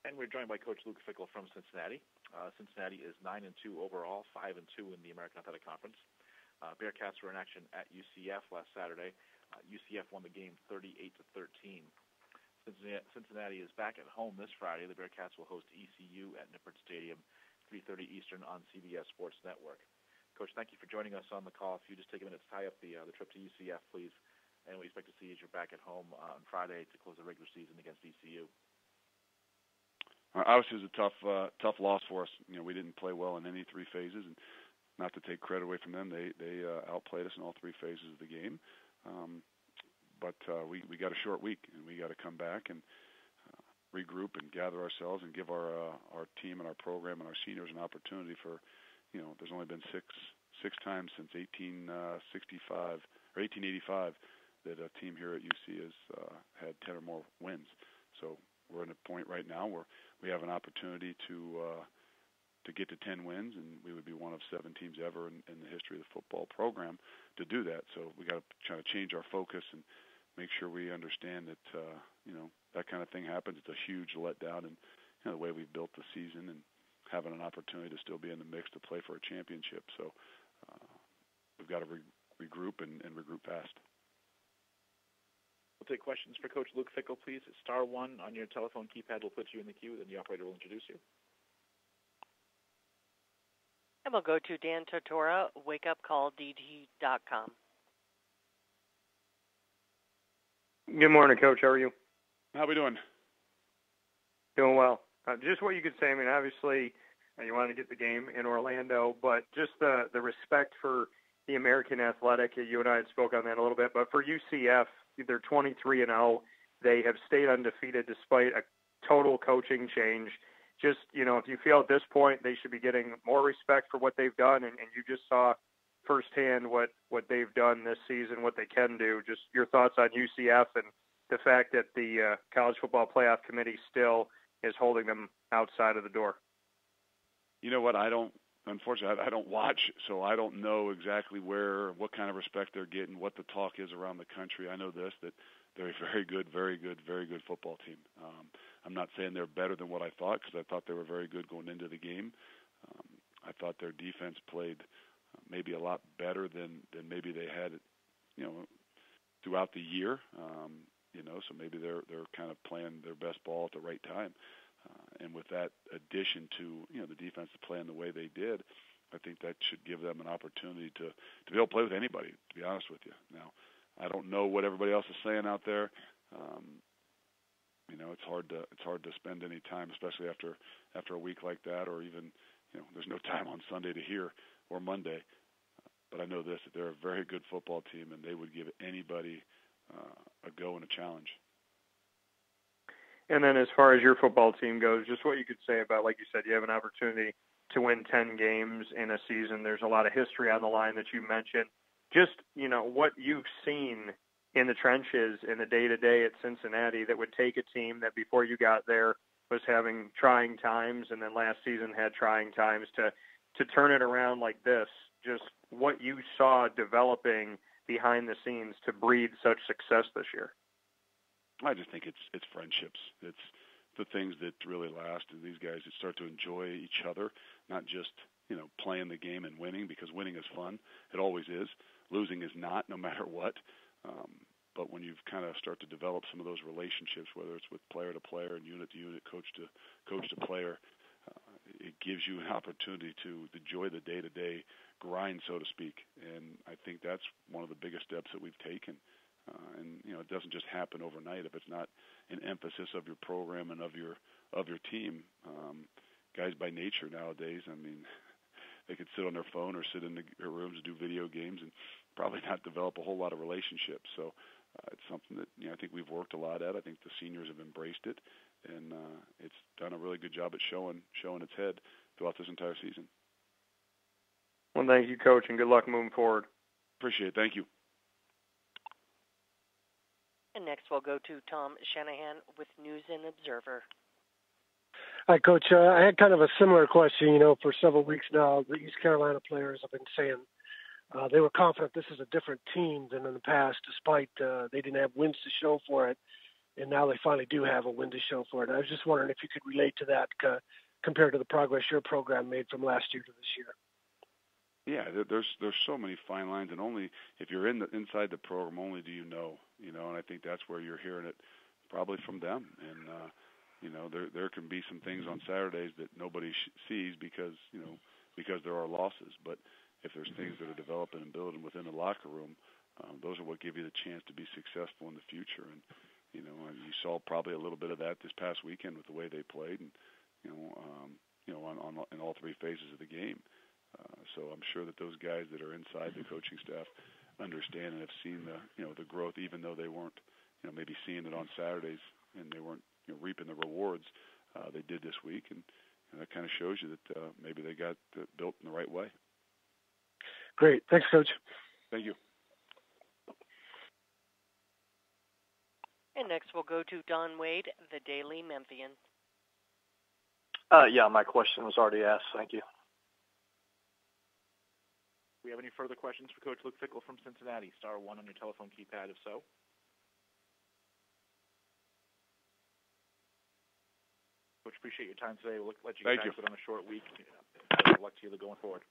And we're joined by Coach Luke Fickell from Cincinnati. Cincinnati is 9-2 overall, 5-2 in the American Athletic Conference. Bearcats were in action at UCF last Saturday. UCF won the game 38-13. Cincinnati is back at home this Friday. The Bearcats will host ECU at Nippert Stadium, 3:30 Eastern on CBS Sports Network. Coach, thank you for joining us on the call. If you just take a minute to tie up the trip to UCF, please. And we expect to see as you're back at home on Friday to close the regular season against ECU. Obviously, it was a tough loss for us. We didn't play well in any three phases, and not to take credit away from them, they outplayed us in all three phases of the game. But we got a short week, and we got to come back and regroup and gather ourselves and give our team and our program and our seniors an opportunity for, there's only been six times since 1865 or 1885 that a team here at UC has had 10 or more wins. So we're in a point right now where we have an opportunity to get to 10 wins, and we would be one of 7 teams ever in the history of the football program to do that. So we got to try to change our focus and make sure we understand that that kind of thing happens. It's a huge letdown, and the way we've built the season and having an opportunity to still be in the mix to play for a championship. So we've got to regroup and regroup fast. We'll take questions for Coach Luke Fickell, please. *1 on your telephone keypad will put you in the queue, then the operator will introduce you. And we'll go to Dan Tortora, wakeupcalldt.com. Good morning, Coach. How are you? How we doing? Doing well. Just what you could say. I mean, obviously, you want to get the game in Orlando, but just the respect for the American Athletic. You and I had spoke on that a little bit, but for UCF, they're 23-0. They have stayed undefeated despite a total coaching change. Just, if you feel at this point they should be getting more respect for what they've done, and you just saw firsthand what they've done this season, what they can do, just your thoughts on UCF and the fact that the College Football Playoff Committee still is holding them outside of the door. You know what? Unfortunately, I don't watch, so I don't know exactly what kind of respect they're getting, what the talk is around the country. I know this, that they're a very good football team. I'm not saying they're better than what I thought, because I thought they were very good going into the game. I thought their defense played maybe a lot better than maybe they had, throughout the year. So maybe they're kind of playing their best ball at the right time. And with that addition to, the defense to play in the way they did, I think that should give them an opportunity to be able to play with anybody, to be honest with you. Now, I don't know what everybody else is saying out there. It's hard to spend any time, especially after a week like that, or even, there's no time on Sunday to hear, or Monday. But I know this, that they're a very good football team, and they would give anybody a go and a challenge. And then as far as your football team goes, just what you could say about, like you said, you have an opportunity to win 10 games in a season. There's a lot of history on the line that you mentioned. Just, what you've seen in the trenches in the day-to-day at Cincinnati that would take a team that before you got there was having trying times, and then last season had trying times, to turn it around like this. Just what you saw developing behind the scenes to breed such success this year. I just think it's friendships. It's the things that really last, and these guys that start to enjoy each other, not just playing the game and winning, because winning is fun. It always is. Losing is not, no matter what. But when you've kind of start to develop some of those relationships, whether it's with player to player and unit to unit, coach to player, it gives you an opportunity to enjoy the day-to-day grind, so to speak. And I think that's one of the biggest steps that we've taken. And it doesn't just happen overnight if it's not an emphasis of your program and of your team. Guys by nature nowadays, I mean, they could sit on their phone or sit in their rooms and do video games and probably not develop a whole lot of relationships. So it's something that I think we've worked a lot at. I think the seniors have embraced it, and it's done a really good job at showing its head throughout this entire season. Well, thank you, Coach, and good luck moving forward. Appreciate it. Thank you. And next we'll go to Tom Shanahan with News and Observer. Hi, Coach. I had kind of a similar question. For several weeks now, the East Carolina players have been saying they were confident this is a different team than in the past, despite they didn't have wins to show for it. and now they finally do have a win to show for it. I was just wondering if you could relate to that compared to the progress your program made from last year to this year. Yeah, there's so many fine lines, and only if you're inside the program, only do you know. And I think that's where you're hearing it, probably from them. And there can be some things on Saturdays that nobody sees because there are losses. But if there's things that are developing and building within the locker room, those are what give you the chance to be successful in the future. And and you saw probably a little bit of that this past weekend with the way they played, and in all three phases of the game. So I'm sure that those guys that are inside the coaching staff understand and have seen the growth, even though they weren't maybe seeing it on Saturdays and they weren't reaping the rewards they did this week, and that kind of shows you that maybe they got built in the right way. Great, thanks, Coach. Thank you. And next we'll go to Don Wade, the Daily Memphian. Yeah, my question was already asked. Thank you. Do we have any further questions for Coach Luke Fickell from Cincinnati? Star 1 on your telephone keypad, if so. Coach, appreciate your time today. We'll let you get back to it on a short week. Good luck to you going forward.